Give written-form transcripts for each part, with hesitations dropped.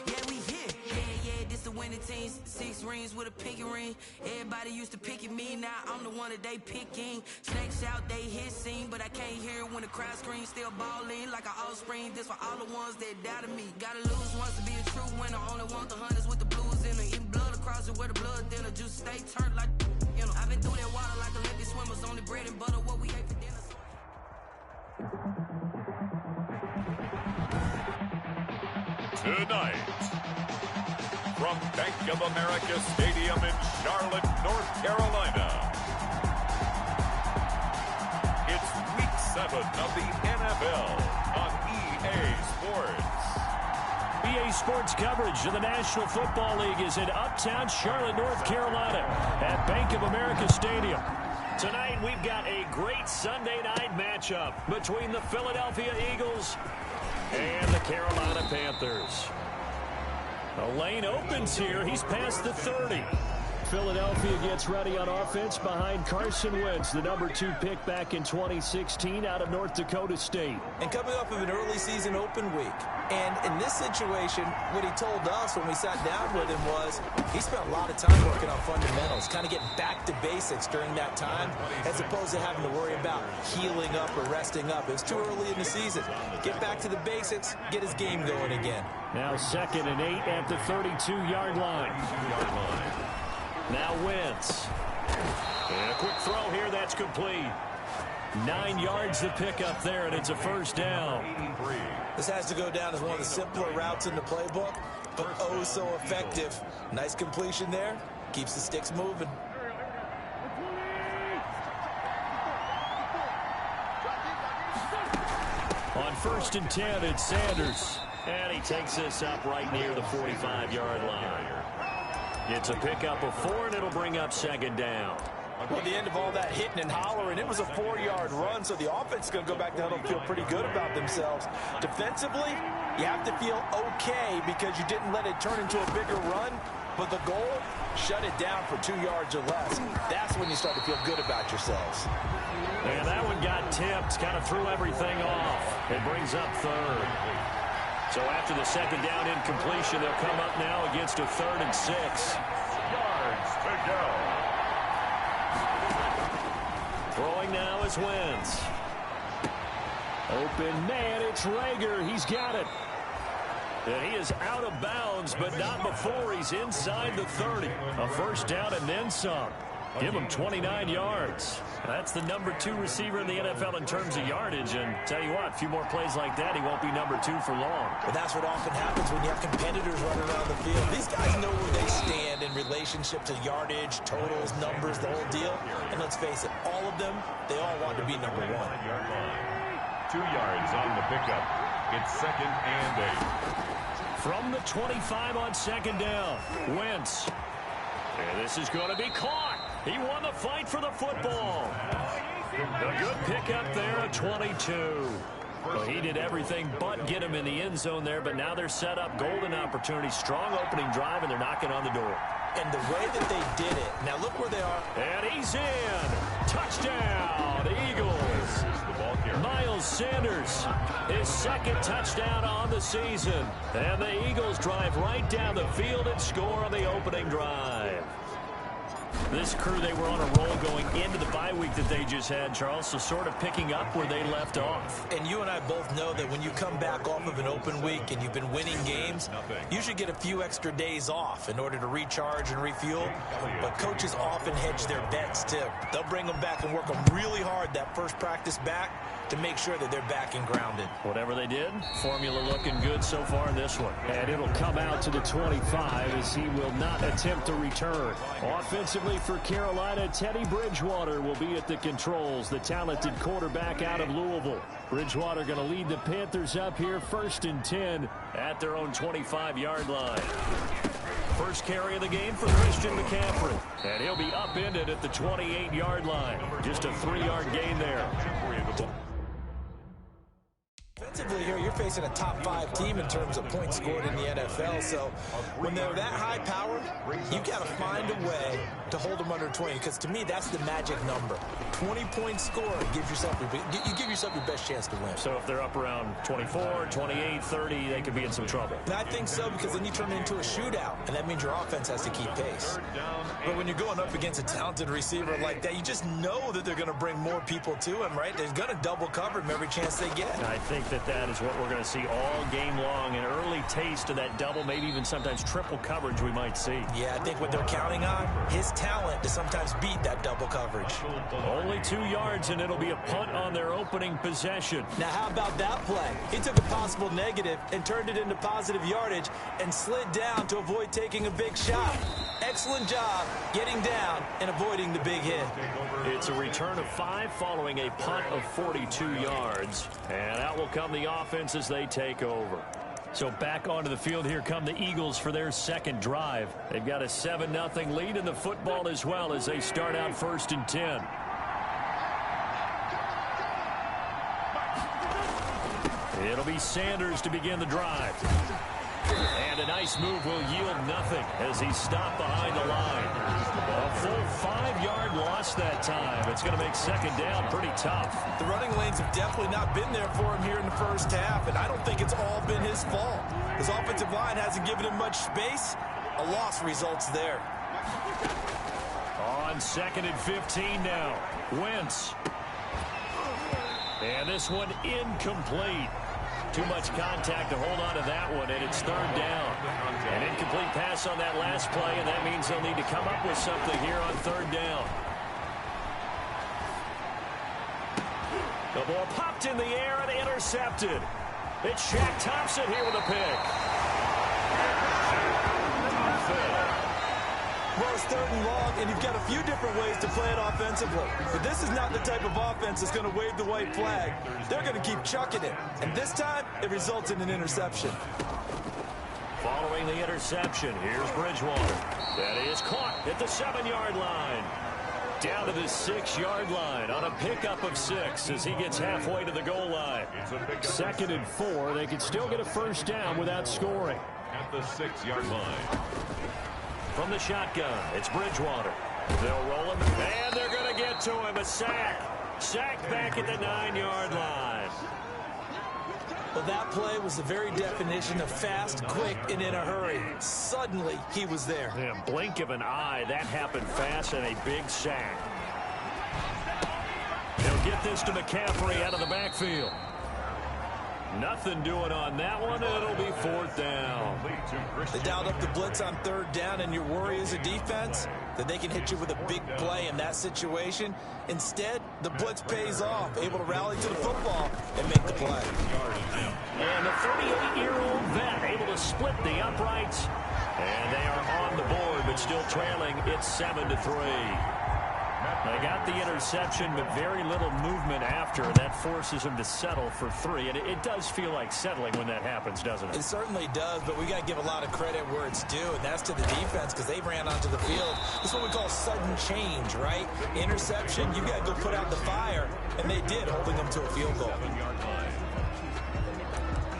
Yeah, we here. Yeah, this the winning team. 6 rings with a pinky ring. Everybody used to pick at me, now I'm the one that they picking. Snakes out, they hit scene, but I can't hear it when the crowd screams. Still balling like an offspring. This for all the ones that doubted me. Gotta lose once to be a true winner. Only want the hunters with the blues in it. Eating blood across it where the blood dinner. Juice stay turned like, you know. I've been through that water like Olympic swimmers. Only bread and butter, what we ate for dinner. Tonight, from Bank of America Stadium in Charlotte, North Carolina, it's Week 7 of the NFL on EA Sports. EA Sports coverage of the National Football League is in uptown Charlotte, North Carolina at Bank of America Stadium. Tonight, we've got a great Sunday night matchup between the Philadelphia Eagles and the Carolina Panthers. A lane opens here. He's past the 30. Philadelphia gets ready on offense behind Carson Wentz, the number 2 pick back in 2016 out of North Dakota State. And coming off of an early season open week. And in this situation, what he told us when we sat down with him was he spent a lot of time working on fundamentals, kind of getting back to basics during that time, as opposed to having to worry about healing up or resting up. It was too early in the season. Get back to the basics, get his game going again. Now 2nd and 8 at the 32-yard line. Now Wentz. And a quick throw here, that's complete. 9 yards to pick up there, and it's a first down. This has to go down as one of the simpler routes in the playbook, but oh so effective. Nice completion there. Keeps the sticks moving. On 1st and 10, it's Sanders. And he takes this up right near the 45-yard line. It's a pickup of 4, and it'll bring up 2nd down. Well, at the end of all that hitting and hollering, it was a 4-yard run, so the offense is going to go back down and feel pretty good about themselves. Defensively, you have to feel okay because you didn't let it turn into a bigger run, but the goal, shut it down for 2 yards or less. That's when you start to feel good about yourselves. And that one got tipped, kind of threw everything off. It brings up 3rd. So after the 2nd down incompletion, they'll come up now against a 3rd and 6. Yards to go. Throwing now is Wentz. Open man, it's Rager. He's got it. And he is out of bounds, but not before he's inside the 30. A first down and then some. Give him 29 yards. That's the number 2 receiver in the NFL in terms of yardage. And tell you what, a few more plays like that, he won't be number 2 for long. But that's what often happens when you have competitors running around the field. These guys know where they stand in relationship to yardage, totals, numbers, the whole deal. And let's face it, all of them, they all want to be number 1. 2 yards on the pickup. It's 2nd and 8. From the 25 on 2nd down, Wentz. And this is going to be caught. He won the fight for the football. A good pickup there at 22. Well, he did everything but get him in the end zone there, but now they're set up golden opportunity. Strong opening drive, and they're knocking on the door. And the way that they did it, now look where they are. And he's in. Touchdown, Eagles. Miles Sanders, his 2nd touchdown on the season. And the Eagles drive right down the field and score on the opening drive. This crew, they were on a roll going into the bye week that they just had, Charles, so sort of picking up where they left off. And you and I both know that when you come back off of an open week and you've been winning games, you should get a few extra days off in order to recharge and refuel. But coaches often hedge their bets, too. They'll bring them back and work them really hard that first practice back to make sure that they're back and grounded. Whatever they did, formula looking good so far in this one. And it'll come out to the 25 as he will not attempt to return. Offensively for Carolina, Teddy Bridgewater will be at the controls, the talented quarterback out of Louisville. Bridgewater going to lead the Panthers up here 1st and 10 at their own 25-yard line. First carry of the game for Christian McCaffrey. And he'll be upended at the 28-yard line. Just a 3-yard gain there. defensively here, you're facing a top 5 team in terms of points scored in the NFL. So when they're that high powered, you got to find a way to hold them under 20, because to me, that's the magic number. 20 points scored, you give yourself your best chance to win. So if they're up around 24, 28, 30, they could be in some trouble. And I think so, because then you turn it into a shootout, and that means your offense has to keep pace. But when you're going up against a talented receiver like that, you just know that they're going to bring more people to him, right? They're going to double cover him every chance they get. And I think that is what we're going to see all game long, an early taste of that double, maybe even sometimes triple coverage we might see. Yeah, I think what they're counting on, his talent to sometimes beat that double coverage. Only 2 yards, and it'll be a punt on their opening possession. Now, how about that play? He took a possible negative and turned it into positive yardage and slid down to avoid taking a big shot. Excellent job getting down and avoiding the big hit. It's a return of 5 following a punt of 42 yards. And out will come the offense as they take over. So back onto the field, here come the Eagles for their second drive. They've got a 7-0 lead in the football as well as they start out 1st and 10. It'll be Sanders to begin the drive. And a nice move will yield nothing as he's stopped behind the line. A full 5-yard loss that time. It's going to make second down pretty tough. The running lanes have definitely not been there for him here in the first half, and I don't think it's all been his fault. His offensive line hasn't given him much space. A loss results there. On 2nd and 15 now. Wentz. And this one incomplete. Too much contact to hold on to that one, and it's 3rd down. An incomplete pass on that last play, and that means they'll need to come up with something here on 3rd down. The ball popped in the air and intercepted. It's Shaq Thompson here with a pick. Well, it's 3rd and long, and you've got a few different ways to play it offensively. But this is not the type of offense that's going to wave the white flag. They're going to keep chucking it. And this time, it results in an interception. Following the interception, here's Bridgewater. That is caught at the 7-yard line. Down to the 6-yard line on a pickup of 6 as he gets halfway to the goal line. 2nd and 4. They could still get a 1st down without scoring. At the 6-yard line. From the shotgun, it's Bridgewater. They'll roll him, and they're going to get to him. A sack. Sacked back at the 9-yard line. Well, that play was the very definition of fast, quick, and in a hurry. Suddenly, he was there. Yeah, blink of an eye, that happened fast, and a big sack. They'll get this to McCaffrey out of the backfield. Nothing doing on that one. It'll be 4th down. They dialed up the blitz on 3rd down, and your worry as a defense that they can hit you with a big play in that situation. Instead, the blitz pays off, able to rally to the football and make the play. And the 38-year-old vet able to split the uprights. And they are on the board, but still trailing. It's 7-3. They got the interception, but very little movement after. That forces them to settle for 3. And it does feel like settling when that happens, doesn't it? It certainly does, but we got to give a lot of credit where it's due, and that's to the defense because they ran onto the field. It's what we call sudden change, right? Interception, you got to go put out the fire, and they did, holding them to a field goal.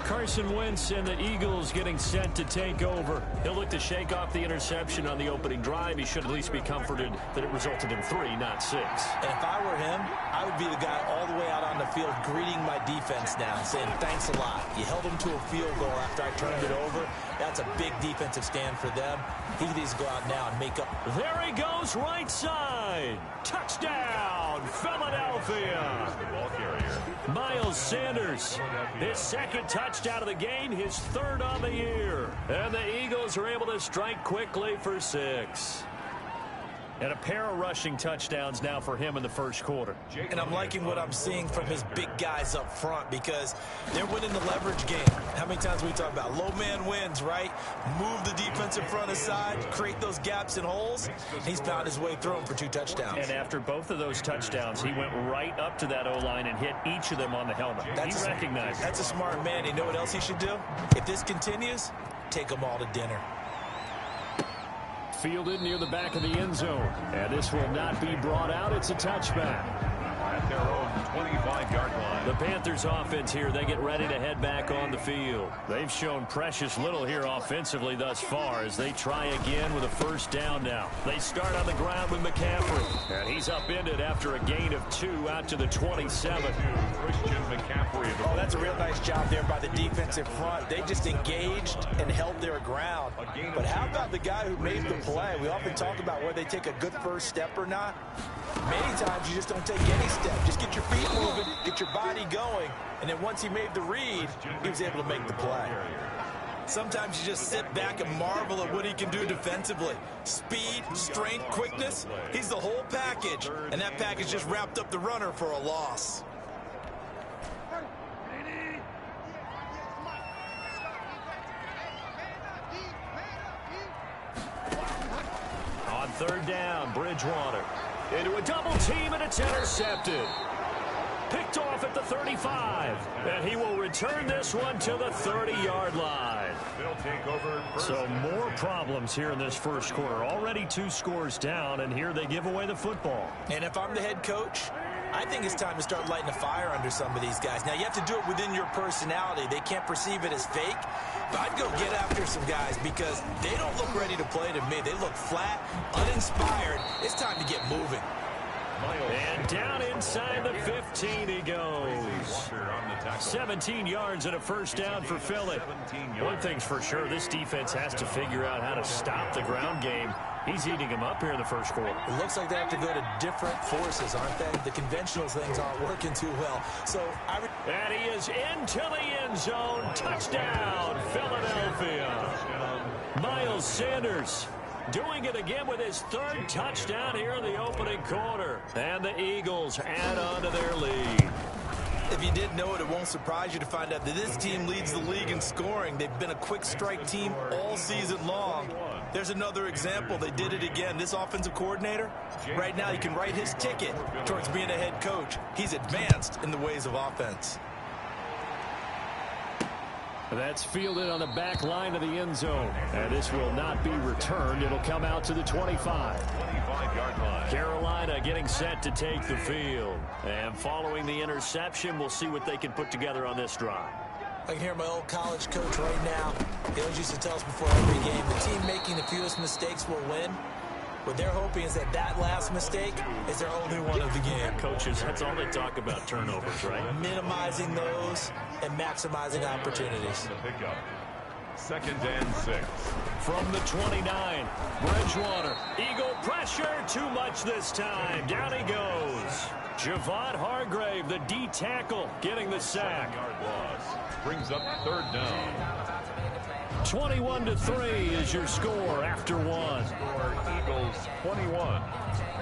Carson Wentz and the Eagles getting set to take over. He'll look to shake off the interception on the opening drive. He should at least be comforted that it resulted in 3, not 6. And if I were him, I would be the guy all the way out on the field greeting my defense now, saying thanks a lot. You held them to a field goal after I turned it over. That's a big defensive stand for them. He needs to go out now and make up. There he goes, right side. Touchdown, Philadelphia. Miles Sanders, his 2nd touchdown of the game, his 3rd on the year. And the Eagles are able to strike quickly for 6. And a pair of rushing touchdowns now for him in the 1st quarter. And I'm liking what I'm seeing from his big guys up front because they're winning the leverage game. How many times we talk about low man wins, right? Move the defensive front aside, create those gaps and holes. He's found his way through them for 2 touchdowns. And after both of those touchdowns, he went right up to that O-line and hit each of them on the helmet. He recognized it. That's a smart man. You know what else he should do? If this continues, take them all to dinner. Fielded near the back of the end zone. And this will not be brought out. It's a touchback. At their own 25-yard line. The Panthers offense here, they get ready to head back on the field. They've shown precious little here offensively thus far as they try again with a first down now. They start on the ground with McCaffrey, and he's upended after a gain of 2 out to the 27. Christian McCaffrey. Oh, that's a real nice job there by the defensive front. They just engaged and held their ground. But how about the guy who made the play? We often talk about whether they take a good first step or not. Many times you just don't take any step. Just get your feet moving, get your body going, and then once he made the read, he was able to make the play. Sometimes you just sit back and marvel at what he can do defensively. Speed, strength, quickness, he's the whole package, and that package just wrapped up the runner for a loss. On third down, Bridgewater into a double team, and it's intercepted. Picked off at the 35, and he will return this one to the 30-yard line. They'll take over. So more problems here in this first quarter. Already 2 scores down, and here they give away the football. And if I'm the head coach, I think it's time to start lighting a fire under some of these guys. Now, you have to do it within your personality. They can't perceive it as fake. But I'd go get after some guys because they don't look ready to play to me. They look flat, uninspired. It's time to get moving. And down inside the 15 he goes. 17 yards and a first down for Philly. One thing's for sure, this defense has to figure out how to stop the ground game. He's eating them up here in the first quarter. It looks like they have to go to different forces, aren't they? The conventional things aren't working too well. And he is into the end zone. Touchdown, Philadelphia. Miles Sanders doing it again with his 3rd touchdown here in the opening quarter. And the Eagles add on to their lead. If you didn't know it, it won't surprise you to find out that this team leads the league in scoring. They've been a quick strike team all season long. There's another example. They did it again. This offensive coordinator, right now he can write his ticket towards being a head coach. He's advanced in the ways of offense. That's fielded on the back line of the end zone. And this will not be returned. It'll come out to the 25. 25-yard line. Carolina getting set to take the field. And following the interception, we'll see what they can put together on this drive. I can hear my old college coach right now. He always used to tell us before every game, the team making the fewest mistakes will win. What they're hoping is that that last mistake is their only one of the game. Coaches, that's all they talk about, turnovers, right? Minimizing those and maximizing opportunities. Pickup. 2nd and 6. From the 29, Bridgewater. Eagle pressure, too much this time. Down he goes. Javon Hargrave, the D tackle, getting the sack. 7-yard loss. Brings up 3rd down. 21-3 is your score after 1. Eagles 21.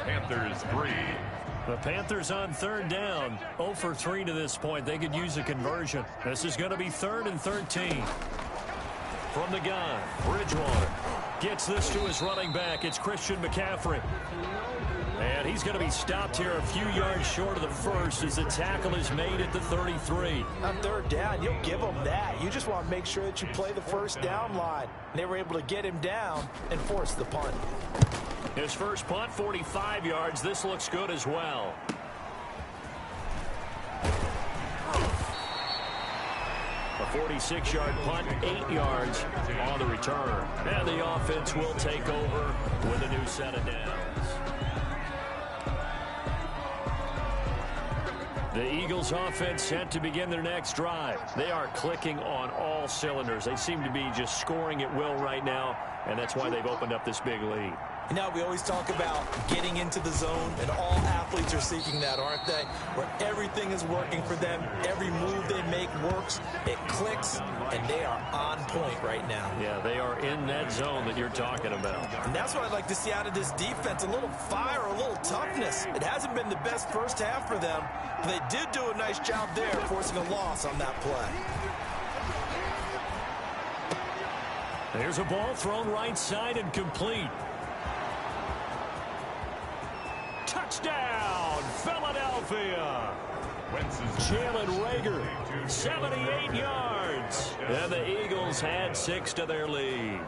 Panthers 3. The Panthers on 3rd down. 0 for 3 to this point. They could use a conversion. This is going to be 3rd and 13. From the gun, Bridgewater gets this to his running back. It's Christian McCaffrey. And he's going to be stopped here a few yards short of the first as the tackle is made at the 33. On 3rd down, you'll give them that. You just want to make sure that you play the first down line. And they were able to get him down and force the punt. His first punt, 45 yards. This looks good as well. A 46-yard punt, 8 yards on the return. And the offense will take over with a new set of downs. The Eagles offense set to begin their next drive. They are clicking on all cylinders. They seem to be just scoring at will right now, and that's why they've opened up this big lead. You know, we always talk about getting into the zone, and all athletes are seeking that, aren't they? Where everything is working for them, every move they make works, it clicks, and they are on point right now. Yeah, they are in that zone that you're talking about. And that's what I'd like to see out of this defense, a little fire, a little toughness. It hasn't been the best first half for them, but they did do a nice job there, forcing a loss on that play. There's a ball thrown right side and complete. Touchdown, Philadelphia. Jalen Reagor, 78 yards. And the Eagles add 6 to their lead.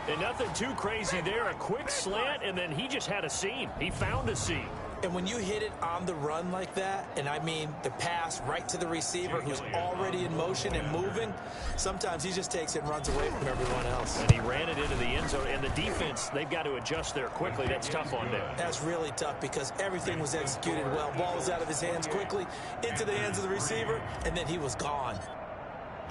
And nothing too crazy there. A quick slant, and then he just had a seam. He found a seam. And when you hit it on the run like that, and I mean the pass right to the receiver who's already in motion and moving, sometimes he just takes it and runs away from everyone else. And he ran it into the end zone. And the defense, they've got to adjust there quickly. That's tough on them. That's really tough because everything was executed well. Ball was out of his hands quickly, into the hands of the receiver, and then he was gone.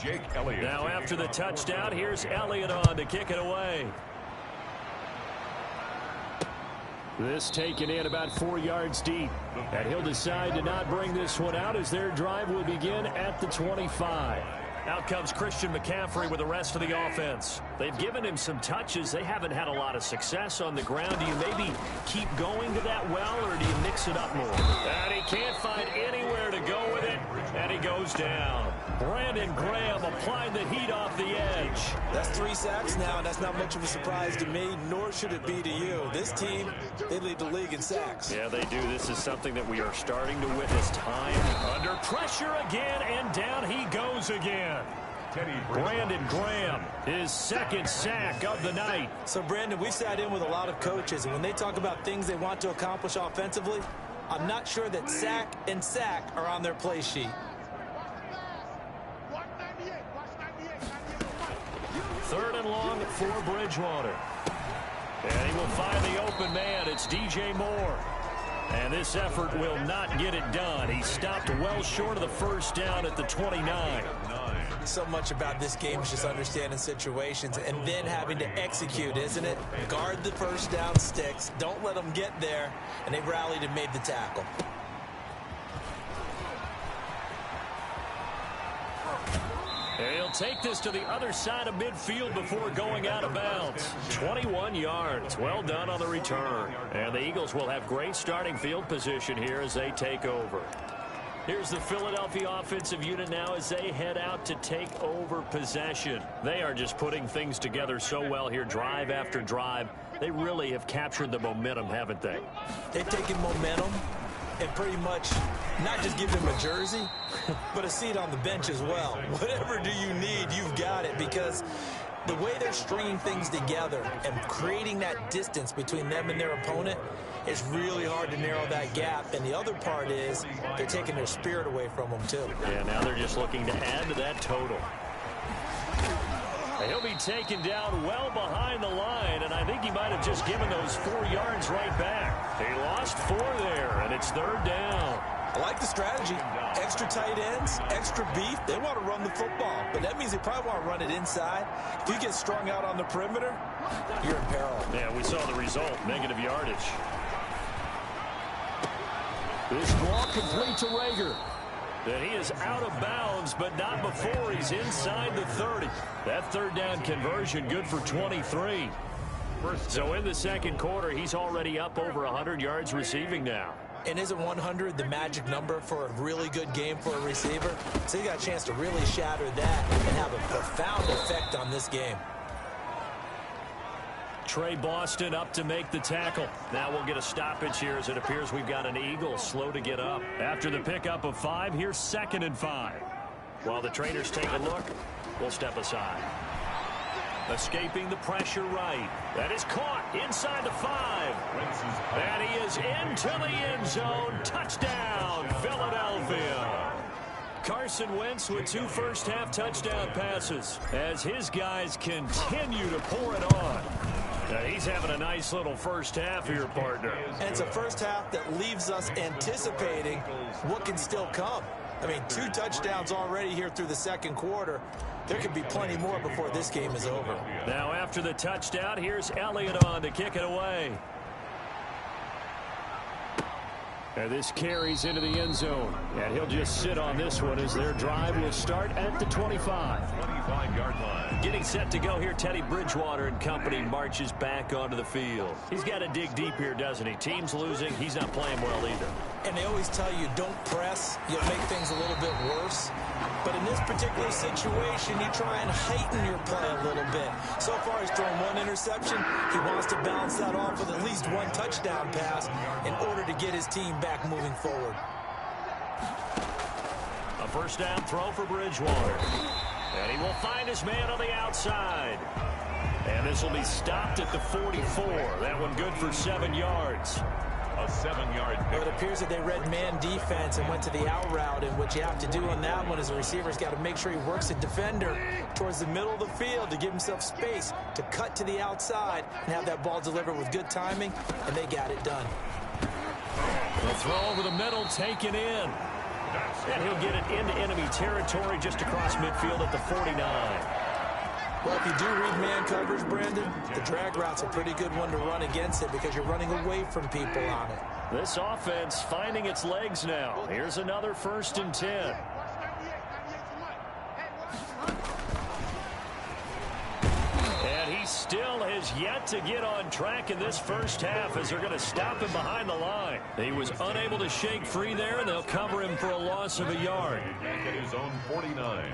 Jake Elliott. Now after the touchdown, here's Elliott on to kick it away. This taken in about 4 yards deep. And he'll decide to not bring this one out as their drive will begin at the 25. Out comes Christian McCaffrey with the rest of the offense. They've given him some touches. They haven't had a lot of success on the ground. Do you maybe keep going to that well, or do you mix it up more? And he can't find anywhere to go with it, and he goes down. Brandon Graham applying the heat off the edge. That's 3 sacks now, and that's not much of a surprise to me, nor should it be to you. This team, they lead the league in sacks. Yeah, they do. This is something that we are starting to witness time under pressure again, and down he goes again. Brandon Graham, his second sack of the night. So, Brandon, we sat in with a lot of coaches, and when they talk about things they want to accomplish offensively, I'm not sure that sack and sack are on their play sheet. Third and long for Bridgewater. And he will find the open man. It's DJ Moore. And this effort will not get it done. He stopped well short of the first down at the 29. So much about this game is just understanding situations and then having to execute, isn't it? Guard the first down sticks. Don't let them get there. And they rallied and made the tackle. And he'll take this to the other side of midfield before going out of bounds. 21 yards. Well done on the return. And the Eagles will have great starting field position here as they take over. Here's the Philadelphia offensive unit now as they head out to take over possession. They are just putting things together so well here, drive after drive. They really have captured the momentum, haven't they? They've taken momentum and pretty much not just give them a jersey, but a seat on the bench as well. Whatever do you need, you've got it, because the way they're stringing things together and creating that distance between them and their opponent is really hard to narrow that gap. And the other part is they're taking their spirit away from them, too. Yeah, now they're just looking to add to that total. He'll be taken down well behind the line, and I think he might have just given those 4 yards right back. He lost 4 there, and it's third down. I like the strategy. Extra tight ends, extra beef. They want to run the football, but that means they probably want to run it inside. If you get strung out on the perimeter, you're in peril. Yeah, we saw the result, negative yardage. This ball complete to Rager. Then he is out of bounds, but not before he's inside the 30. That third down conversion good for 23. So in the second quarter, he's already up over 100 yards receiving now. And isn't 100 the magic number for a really good game for a receiver? So you got a chance to really shatter that and have a profound effect on this game. Trey Boston up to make the tackle. Now we'll get a stoppage here as it appears we've got an Eagle slow to get up. After the pickup of 5, here's 2nd and 5. While the trainers take a look, we'll step aside. Escaping the pressure right. That is caught inside the 5. And he is into the end zone. Touchdown, Philadelphia. Carson Wentz with 2 first-half touchdown passes as his guys continue to pour it on. Now he's having a nice little first half here, partner. And it's a first half that leaves us anticipating what can still come. I mean, 2 touchdowns already here through the second quarter. There could be plenty more before this game is over. Now after the touchdown, here's Elliott on to kick it away. And this carries into the end zone. And he'll just sit on this one as their drive will start at the 25. 25-yard line. Getting set to go here, Teddy Bridgewater and company marches back onto the field. He's got to dig deep here, doesn't he? Team's losing. He's not playing well either. And they always tell you, don't press. You'll make things a little bit worse. But in this particular situation, you try and heighten your play a little bit. So far, he's thrown 1 interception. He wants to balance that off with at least 1 touchdown pass in order to get his team back moving forward. A first down throw for Bridgewater. And he will find his man on the outside. And this will be stopped at the 44. That one good for 7 yards. a 7-yard pick. Well, it appears that they read man defense and went to the out route, and what you have to do on that one is the receiver's got to make sure he works the defender towards the middle of the field to give himself space to cut to the outside and have that ball delivered with good timing, and they got it done. The throw over the middle, taken in. And he'll get it into enemy territory just across midfield at the 49. Well, if you do read man coverage, Brandon, the drag route's a pretty good one to run against it because you're running away from people on it. This offense finding its legs now. Here's another 1st and 10. And he still has yet to get on track in this first half as they're going to stop him behind the line. He was unable to shake free there, and they'll cover him for a loss of a yard. Back at his own 49.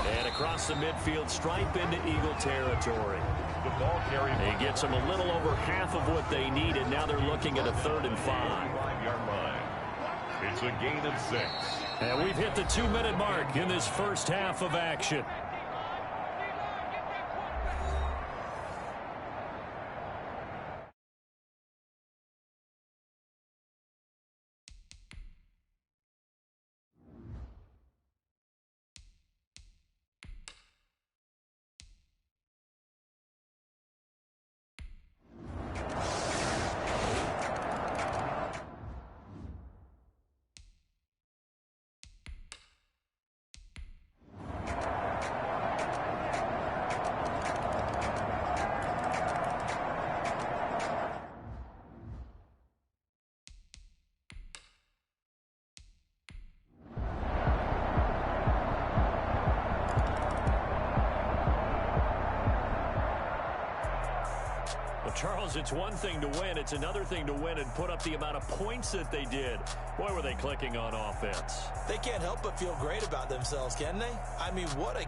And across the midfield stripe into Eagle territory. The ball carry. He gets them a little over half of what they needed. Now they're looking at a 3rd and 5. 5-yard line. It's a gain of 6. And we've hit the 2-minute mark in this first half of action. Charles, it's one thing to win. It's another thing to win and put up the amount of points that they did. Boy, were they clicking on offense. They can't help but feel great about themselves, can they? I mean, what a